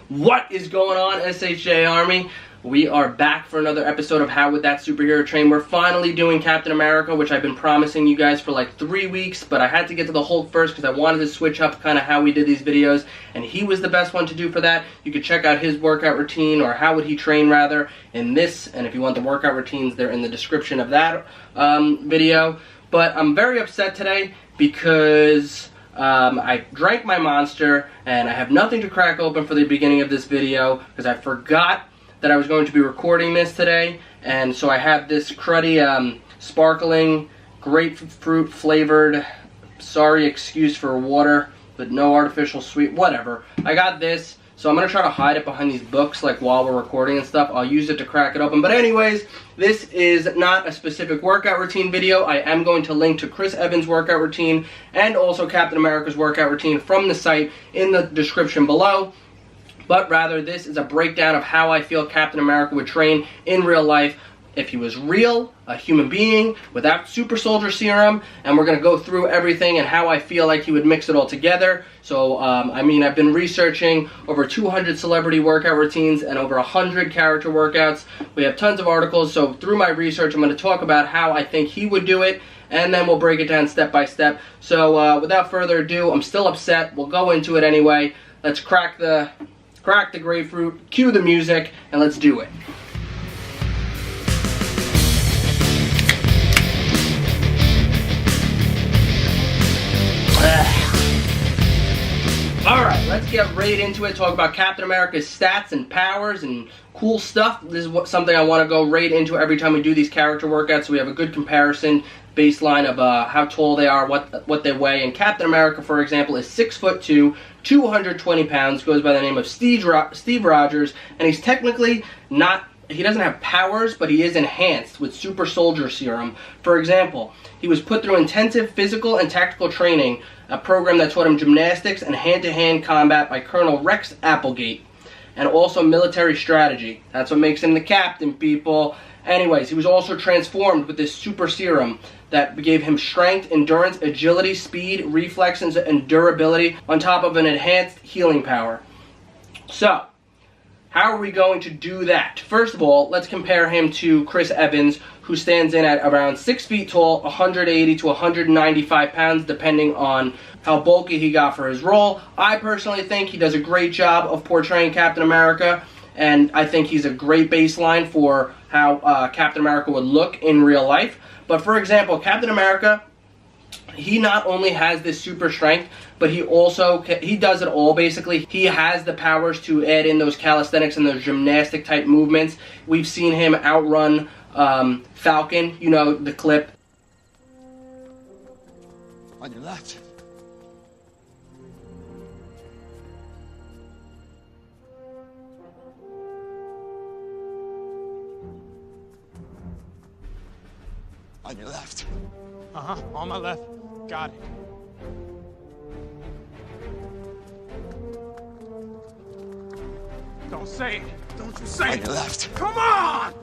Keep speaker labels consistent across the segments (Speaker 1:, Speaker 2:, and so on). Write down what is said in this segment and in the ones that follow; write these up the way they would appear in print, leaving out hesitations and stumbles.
Speaker 1: What is going on, SHJ Army? We are back for another episode of How Would That Superhero Train. We're finally doing Captain America, which I've been promising you guys for like 3 weeks, but I had to get to the Hulk first because I wanted to switch up kind of how we did these videos, and he was the best one to do for that. You could check out his workout routine, or how would he train rather, in this, and if you want the workout routines, they're in the description of that video. But I'm very upset today because I drank my Monster, and I have nothing to crack open for the beginning of this video because I forgot that I was going to be recording this today, and so I have this cruddy sparkling grapefruit flavored, sorry excuse for water, but no artificial sweet, whatever. I got this, so I'm going to try to hide it behind these books like while we're recording and stuff. I'll use it to crack it open. But anyways, this is not a specific workout routine video. I am going to link to Chris Evans' workout routine and also Captain America's workout routine from the site in the description below. But rather, this is a breakdown of how I feel Captain America would train in real life if he was real, a human being, without super soldier serum, and we're going to go through everything and how I feel like he would mix it all together. So, I mean, I've been researching over 200 celebrity workout routines and over 100 character workouts. We have tons of articles, so through my research, I'm going to talk about how I think he would do it, and then we'll break it down step by step. So, without further ado, I'm still upset. We'll go into it anyway. Let's crack the grapefruit, cue the music, and let's do it. Alright, let's get right into it, talk about Captain America's stats and powers and cool stuff. This is something I want to go right into every time we do these character workouts, so we have a good comparison baseline of how tall they are, what they weigh. And Captain America, for example, is 6'2", 220 pounds, goes by the name of Steve Rogers, and he's technically not, he doesn't have powers, but he is enhanced with super soldier serum. For example, he was put through intensive physical and tactical training, a program that taught him gymnastics and hand-to-hand combat by Colonel Rex Applegate, and also military strategy. That's what makes him the captain, people. Anyways, he was also transformed with this super serum that gave him strength, endurance, agility, speed, reflexes, and durability, on top of an enhanced healing power. So, how are we going to do that? First of all, let's compare him to Chris Evans, who stands in at around 6 feet tall, 180 to 195 pounds, depending on how bulky he got for his role. I personally think he does a great job of portraying Captain America, and I think he's a great baseline for how Captain America would look in real life. But for example, Captain America, he not only has this super strength, but he does it all basically. He has the powers to add in those calisthenics and those gymnastic type movements. We've seen him outrun Falcon, you know, the clip.
Speaker 2: On your left. On your left.
Speaker 3: Uh-huh, on my left. Got it. Don't say it. Don't you say it.
Speaker 2: On your left.
Speaker 3: Come on!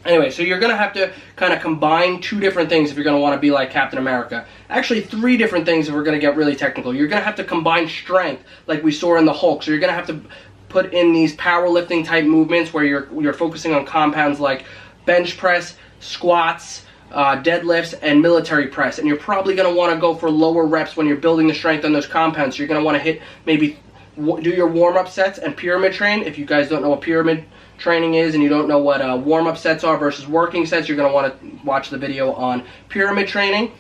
Speaker 1: Anyway, so you're going to have to kind of combine 2 different things if you're going to want to be like Captain America. Actually, 3 different things if we're going to get really technical. You're going to have to combine strength like we saw in the Hulk. So you're going to have to put in these powerlifting type movements where you're focusing on compounds like bench press, squats, deadlifts, and military press. And you're probably going to want to go for lower reps when you're building the strength on those compounds. So you're going to want to hit, maybe do your warm-up sets and pyramid train. If you guys don't know what pyramid training is and you don't know what warm-up sets are versus working sets, you're going to want to watch the video on pyramid training.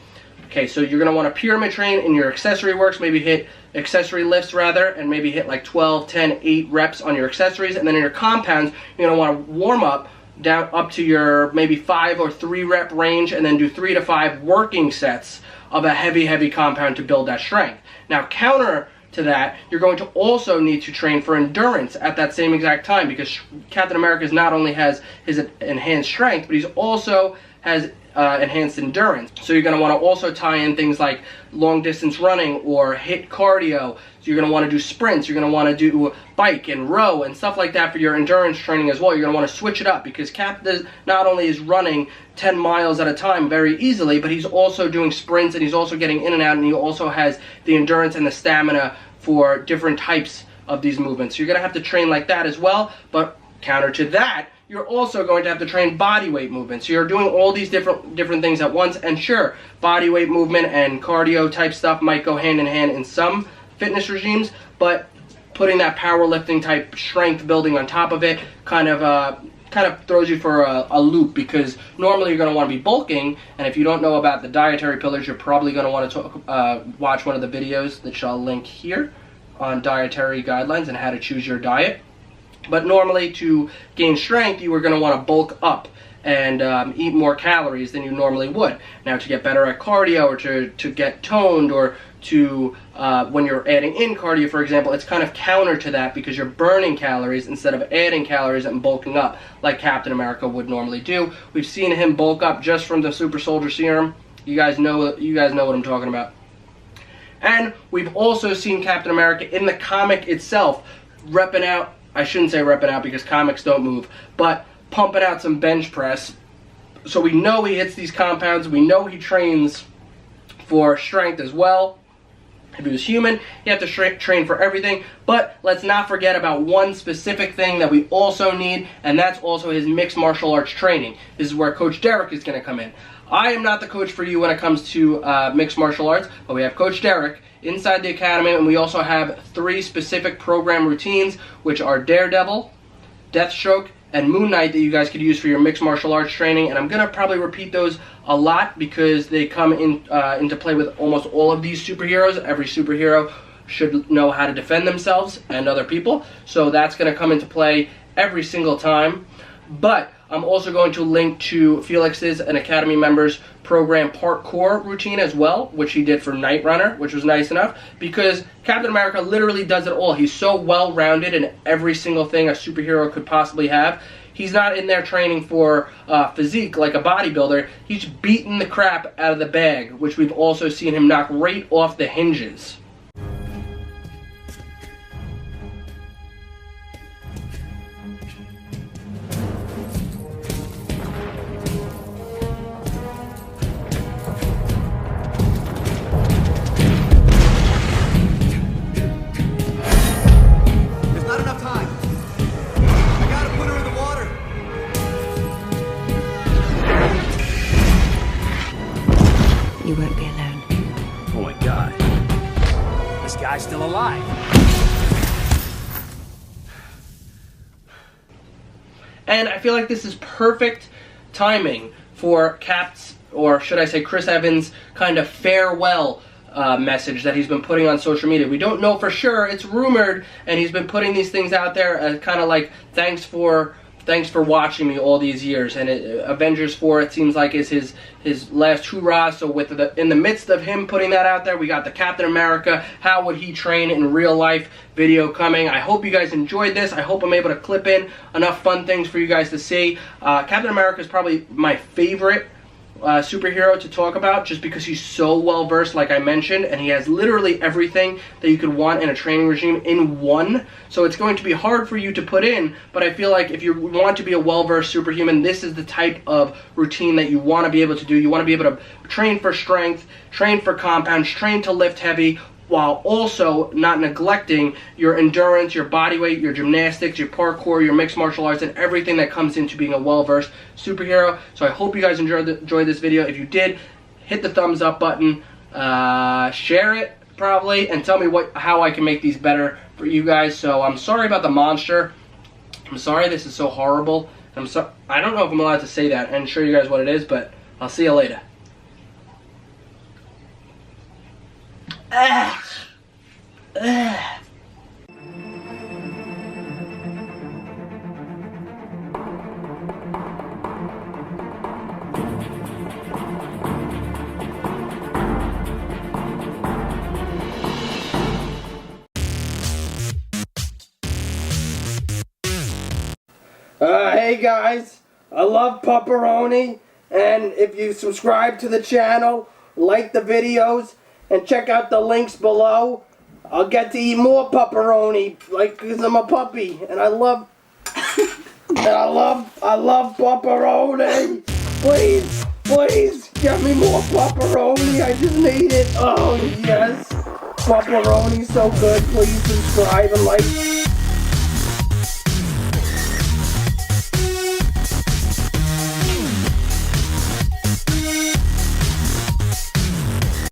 Speaker 1: Okay, so you're going to want to pyramid train in your accessory works, maybe hit accessory lifts rather, and maybe hit like 12, 10, 8 reps on your accessories. And then in your compounds, you're going to want to warm up down up to your maybe 5 or 3 rep range, and then do 3 to 5 working sets of a heavy compound to build that strength. Now, counter to that, you're going to also need to train for endurance at that same exact time, because Captain America not only has his enhanced strength, but he's also has enhanced endurance. So you're going to want to also tie in things like long distance running or HIIT cardio. So you're going to want to do sprints, you're going to want to do bike and row and stuff like that for your endurance training as well. You're going to want to switch it up, because Cap not only is running 10 miles at a time very easily, but he's also doing sprints and he's also getting in and out, and he also has the endurance and the stamina for different types of these movements. So you're going to have to train like that as well, but counter to that, you're also going to have to train body weight movements. So you're doing all these different things at once, and sure, body weight movement and cardio type stuff might go hand in hand in some fitness regimes, but putting that powerlifting type strength building on top of it kind of throws you for a loop, because normally you're going to want to be bulking, and if you don't know about the dietary pillars, you're probably going to want to watch one of the videos that I'll link here on dietary guidelines and how to choose your diet. But normally to gain strength, you are going to want to bulk up and eat more calories than you normally would. Now, to get better at cardio, or to get toned, or to when you're adding in cardio, for example, it's kind of counter to that, because you're burning calories instead of adding calories and bulking up like Captain America would normally do. We've seen him bulk up just from the Super Soldier Serum. You guys know what I'm talking about. And we've also seen Captain America in the comic itself repping out, I shouldn't say repping out because comics don't move, but pumping out some bench press. So we know he hits these compounds. We know he trains for strength as well. If he was human, you have to train for everything. But let's not forget about one specific thing that we also need, and that's also his mixed martial arts training. This is where Coach Derek is going to come in. I am not the coach for you when it comes to mixed martial arts, but we have Coach Derek inside the academy, and we also have 3 specific program routines, which are Daredevil, Deathstroke, and Moon Knight, that you guys could use for your mixed martial arts training. And I'm going to probably repeat those a lot because they come into play with almost all of these superheroes. Every superhero should know how to defend themselves and other people, so that's going to come into play every single time. But I'm also going to link to Felix's and Academy members' program parkour routine as well, which he did for Nightrunner, which was nice enough, because Captain America literally does it all. He's so well-rounded in every single thing a superhero could possibly have. He's not in there training for physique like a bodybuilder. He's beating the crap out of the bag, which we've also seen him knock right off the hinges.
Speaker 4: You won't be alone.
Speaker 3: Oh my God. This guy's still alive.
Speaker 1: And I feel like this is perfect timing for Cap's, or should I say Chris Evans' kind of farewell message that he's been putting on social media. We don't know for sure. It's rumored, and he's been putting these things out there as kind of like, thanks for watching me all these years. And Avengers 4, it seems like, is his last hurrah. So in the midst of him putting that out there, we got the Captain America, how would he train in real life video coming. I hope you guys enjoyed this. I hope I'm able to clip in enough fun things for you guys to see. Captain America is probably my favorite superhero to talk about, just because he's so well versed, like I mentioned, and he has literally everything that you could want in a training regime in one. So it's going to be hard for you to put in, but I feel like if you want to be a well-versed superhuman, this is the type of routine that you want to be able to do. You want to be able to train for strength, train for compounds, train to lift heavy, while also not neglecting your endurance, your body weight, your gymnastics, your parkour, your mixed martial arts, and everything that comes into being a well-versed superhero. So I hope you guys enjoyed this video. If you did, hit the thumbs up button, share it probably, and tell me how I can make these better for you guys. So I'm sorry about the monster. I'm sorry this is so horrible. I don't know if I'm allowed to say that and show you guys what it is, but I'll see you later. Hey guys, I love pepperoni, and if you subscribe to the channel, like the videos, and check out the links below, I'll get to eat more pepperoni, like, because I'm a puppy, and I love pepperoni. Please, get me more pepperoni. I just need it. Oh, yes. Bubbleroni's so good. Please subscribe and like.